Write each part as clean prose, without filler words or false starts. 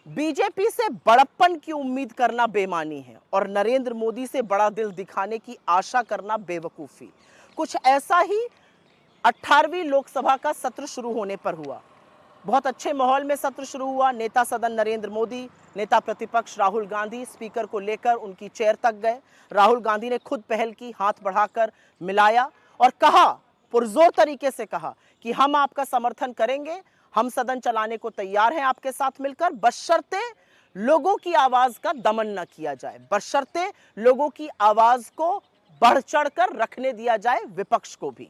BJP से बड़प्पन की उम्मीद करना बेमानी है और नरेंद्र मोदी से बड़ा दिल दिखाने की आशा करना बेवकूफी। कुछ ऐसा ही 18वीं लोकसभा का सत्र शुरू होने पर हुआ। बहुत अच्छे माहौल में सत्र शुरू हुआ। नेता सदन नरेंद्र मोदी, नेता प्रतिपक्ष राहुल गांधी स्पीकर को लेकर उनकी चेयर तक गए। राहुल गांधी ने खुद पहल की, हाथ बढ़ाकर मिलाया और कहा, पुरजोर तरीके से कहा कि हम आपका समर्थन करेंगे, हम सदन चलाने को तैयार हैं आपके साथ मिलकर, बशर्ते लोगों की आवाज का दमन न किया जाए, बशर्ते लोगों की आवाज को बढ़ चढ़कर रखने दिया जाए, विपक्ष को भी।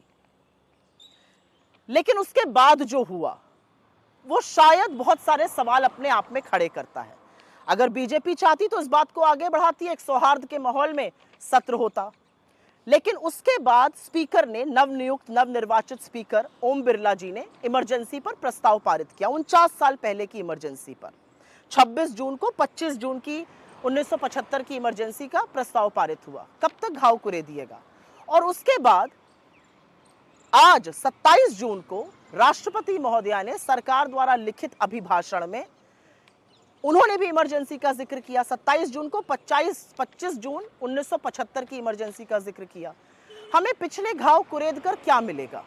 लेकिन उसके बाद जो हुआ वो शायद बहुत सारे सवाल अपने आप में खड़े करता है। अगर बीजेपी चाहती तो इस बात को आगे बढ़ाती, एक सौहार्द के माहौल में सत्र होता। लेकिन उसके बाद स्पीकर ने, नवनियुक्त नवनिर्वाचित स्पीकर ओम बिरला जी ने इमरजेंसी पर प्रस्ताव पारित किया, 49 साल पहले की इमरजेंसी पर। 26 जून को 25 जून की 1975 की इमरजेंसी का प्रस्ताव पारित हुआ। कब तक घाव कुरे दिएगा। और उसके बाद आज 27 जून को राष्ट्रपति महोदया ने सरकार द्वारा लिखित अभिभाषण में उन्होंने भी इमरजेंसी का जिक्र किया। 27 जून को 25 जून 1975 की इमरजेंसी का जिक्र किया। हमें पिछले घाव कुरेद कर क्या मिलेगा।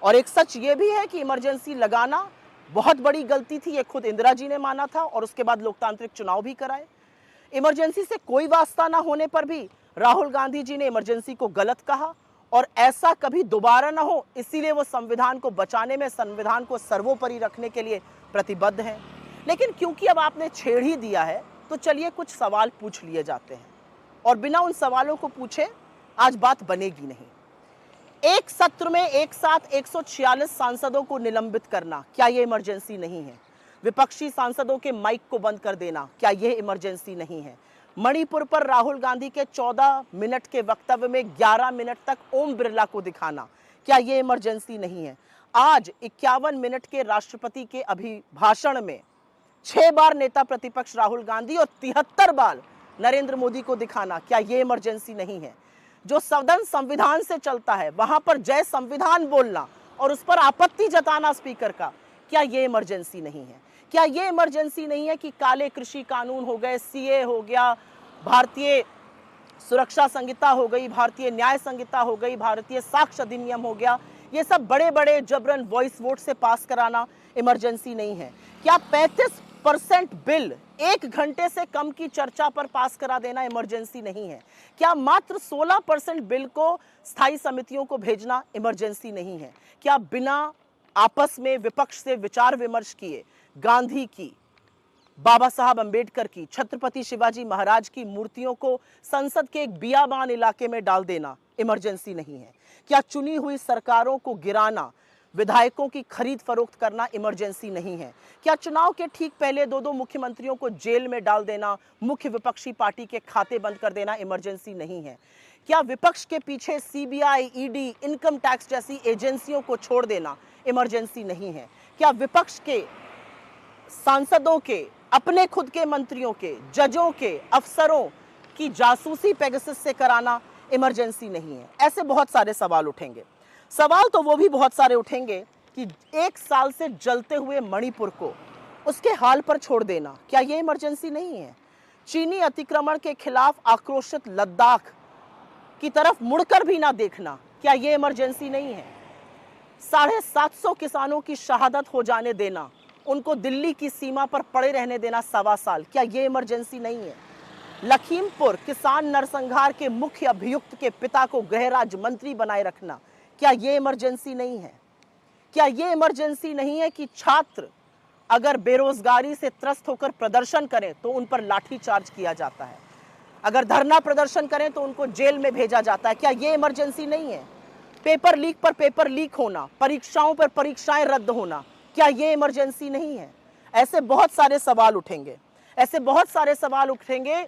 और एक सच ये भी है कि इमरजेंसी लगाना बहुत बड़ी गलती थी, ये खुद इंदिरा जी ने माना था और उसके बाद लोकतांत्रिक चुनाव भी कराए। इमरजेंसी से कोई वास्ता ना होने पर भी राहुल गांधी जी ने इमरजेंसी को गलत कहा और ऐसा कभी दोबारा ना हो, इसीलिए वो संविधान को बचाने में, संविधान को सर्वोपरि रखने के लिए प्रतिबद्ध हैं। लेकिन क्योंकि अब आपने छेड़ ही दिया है तो चलिए कुछ सवाल पूछ लिए जाते हैं और बिना उन सवालों को पूछे आज बात बनेगी नहीं। एक सत्र में एक साथ 146 सांसदों को निलंबित करना, क्या यह इमरजेंसी नहीं है? विपक्षी सांसदों के माइक को बंद कर देना, क्या यह इमरजेंसी नहीं है? मणिपुर पर राहुल गांधी के 14 मिनट के वक्तव्य में 11 मिनट तक ओम बिरला को दिखाना, क्या यह इमरजेंसी नहीं है? आज 51 मिनट के राष्ट्रपति के अभिभाषण में 6 बार नेता प्रतिपक्ष राहुल गांधी और 73 बार नरेंद्र मोदी को दिखाना, क्या यह इमरजेंसी नहीं है? जो सदन संविधान से चलता है वहां पर जय संविधान बोलना और उस पर आपत्ति जताना स्पीकर का, क्या यह इमरजेंसी नहीं है? क्या यह इमरजेंसी नहीं है कि काले कृषि कानून हो गए, सीए हो गया, भारतीय सुरक्षा संहिता हो गई, भारतीय न्याय संहिता हो गई, भारतीय साक्ष्य अधिनियम हो गया, ये सब बड़े बड़े जबरन वॉइस वोट से पास कराना इमरजेंसी नहीं है? क्या 35% बिल 1 घंटे से कम की चर्चा पर पास करा देना इमरजेंसी नहीं है? क्या मात्र 16% बिल को स्थायी समितियों को भेजना इमरजेंसी नहीं है? क्या बिना आपस में विपक्ष से विचार विमर्श किए गांधी की, बाबा साहब अंबेडकर की, छत्रपति शिवाजी महाराज की मूर्तियों को संसद के एक बियाबान इलाके में डाल देना इमरजेंसी नहीं है? क्या चुनी हुई सरकारों को गिराना, विधायकों की खरीद फरोख्त करना इमरजेंसी नहीं है? क्या चुनाव के ठीक पहले 2 मुख्यमंत्रियों को जेल में डाल देना, मुख्य विपक्षी पार्टी के खाते बंद कर देना इमरजेंसी नहीं है? क्या विपक्ष के पीछे सीबीआई, ईडी, इनकम टैक्स जैसी एजेंसियों को छोड़ देना इमरजेंसी नहीं है? क्या विपक्ष के सांसदों के, अपने खुद के मंत्रियों के, जजों के, अफसरों की जासूसी पेगासस से कराना इमरजेंसी नहीं है? ऐसे बहुत सारे सवाल उठेंगे। सवाल तो वो भी बहुत सारे उठेंगे कि 1 साल से जलते हुए मणिपुर को उसके हाल पर छोड़ देना, क्या ये इमरजेंसी नहीं है? चीनी अतिक्रमण के खिलाफ आक्रोशित लद्दाख की तरफ मुड़कर भी ना देखना, क्या ये इमरजेंसी नहीं है? 750 किसानों की शहादत हो जाने देना, उनको दिल्ली की सीमा पर पड़े रहने देना 1.25 साल, क्या ये इमरजेंसी नहीं है? लखीमपुर किसान नरसंहार के मुख्य अभियुक्त के पिता को गृह राज्य मंत्री बनाए रखना, क्या ये इमरजेंसी नहीं है? क्या ये इमरजेंसी नहीं है कि छात्र अगर बेरोजगारी से त्रस्त होकर प्रदर्शन करें तो उन पर लाठीचार्ज किया जाता है, अगर धरना प्रदर्शन करें तो उनको जेल में भेजा जाता है, क्या ये इमरजेंसी नहीं है? पेपर लीक पर पेपर लीक होना, परीक्षाओं पर परीक्षाएं रद्द होना, क्या ये इमरजेंसी नहीं है? ऐसे बहुत सारे सवाल उठेंगे। ऐसे बहुत सारे सवाल उठेंगे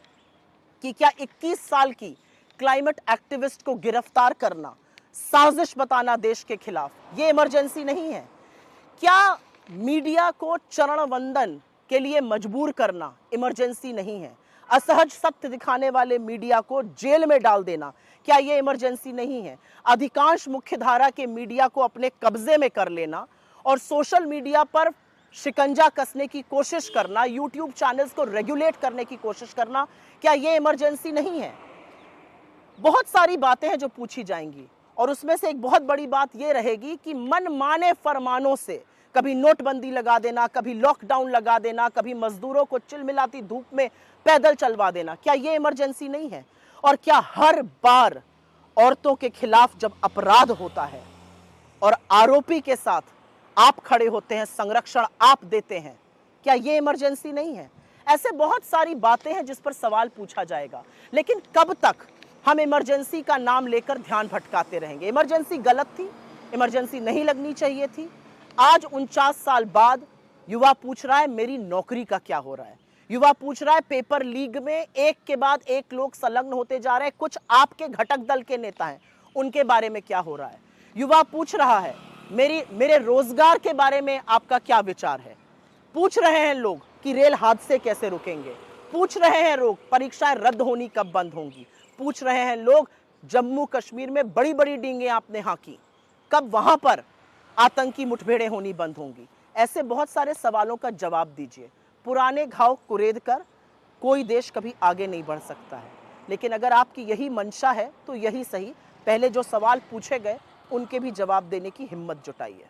कि क्या 21 साल की क्लाइमेट एक्टिविस्ट को गिरफ्तार करना, साजिश बताना देश के खिलाफ, ये इमरजेंसी नहीं है? क्या मीडिया को चरण वंदन के लिए मजबूर करना इमरजेंसी नहीं है? असहज सत्य दिखाने वाले मीडिया को जेल में डाल देना, क्या यह इमरजेंसी नहीं है? अधिकांश मुख्यधारा के मीडिया को अपने कब्जे में कर लेना और सोशल मीडिया पर शिकंजा कसने की कोशिश करना, यूट्यूब चैनल्स को रेगुलेट करने की कोशिश करना, क्या ये इमरजेंसी नहीं है? बहुत सारी बातें हैं जो पूछी जाएंगी और उसमें से एक बहुत बड़ी बात यह रहेगी कि मनमाने फरमानों से कभी नोटबंदी लगा देना, कभी लॉकडाउन लगा देना, कभी मजदूरों को चिलमिलाती धूप में पैदल चलवा देना, क्या यह इमरजेंसी नहीं है? और क्या हर बार औरतों के खिलाफ जब अपराध होता है और आरोपी के साथ आप खड़े होते हैं, संरक्षण आप देते हैं, क्या यह इमरजेंसी नहीं है? ऐसे बहुत सारी बातें हैं जिस पर सवाल पूछा जाएगा। लेकिन कब तक हम इमरजेंसी का नाम लेकर ध्यान भटकाते रहेंगे? इमरजेंसी गलत थी, इमरजेंसी नहीं लगनी चाहिए थी। आज 49 साल बाद युवा पूछ रहा है मेरी नौकरी का क्या हो रहा है। युवा पूछ रहा है पेपर लीक में एक के बाद एक लोग संलग्न होते जा रहे हैं, कुछ आपके घटक दल के नेता हैं, उनके बारे में क्या हो रहा है। युवा पूछ रहा है मेरे रोजगार के बारे में आपका क्या विचार है। पूछ रहे हैं लोग कि रेल हादसे कैसे रुकेंगे। पूछ रहे हैं लोग परीक्षाएं रद्द होनी कब बंद होंगी। पूछ रहे हैं लोग जम्मू कश्मीर में बड़ी बड़ी डींगे आपने हाकी, कब वहां पर आतंकी मुठभेड़ें होनी बंद होंगी। ऐसे बहुत सारे सवालों का जवाब दीजिए। पुराने घाव कुरेद कर कोई देश कभी आगे नहीं बढ़ सकता है। लेकिन अगर आपकी यही मंशा है तो यही सही, पहले जो सवाल पूछे गए उनके भी जवाब देने की हिम्मत जुटाइए।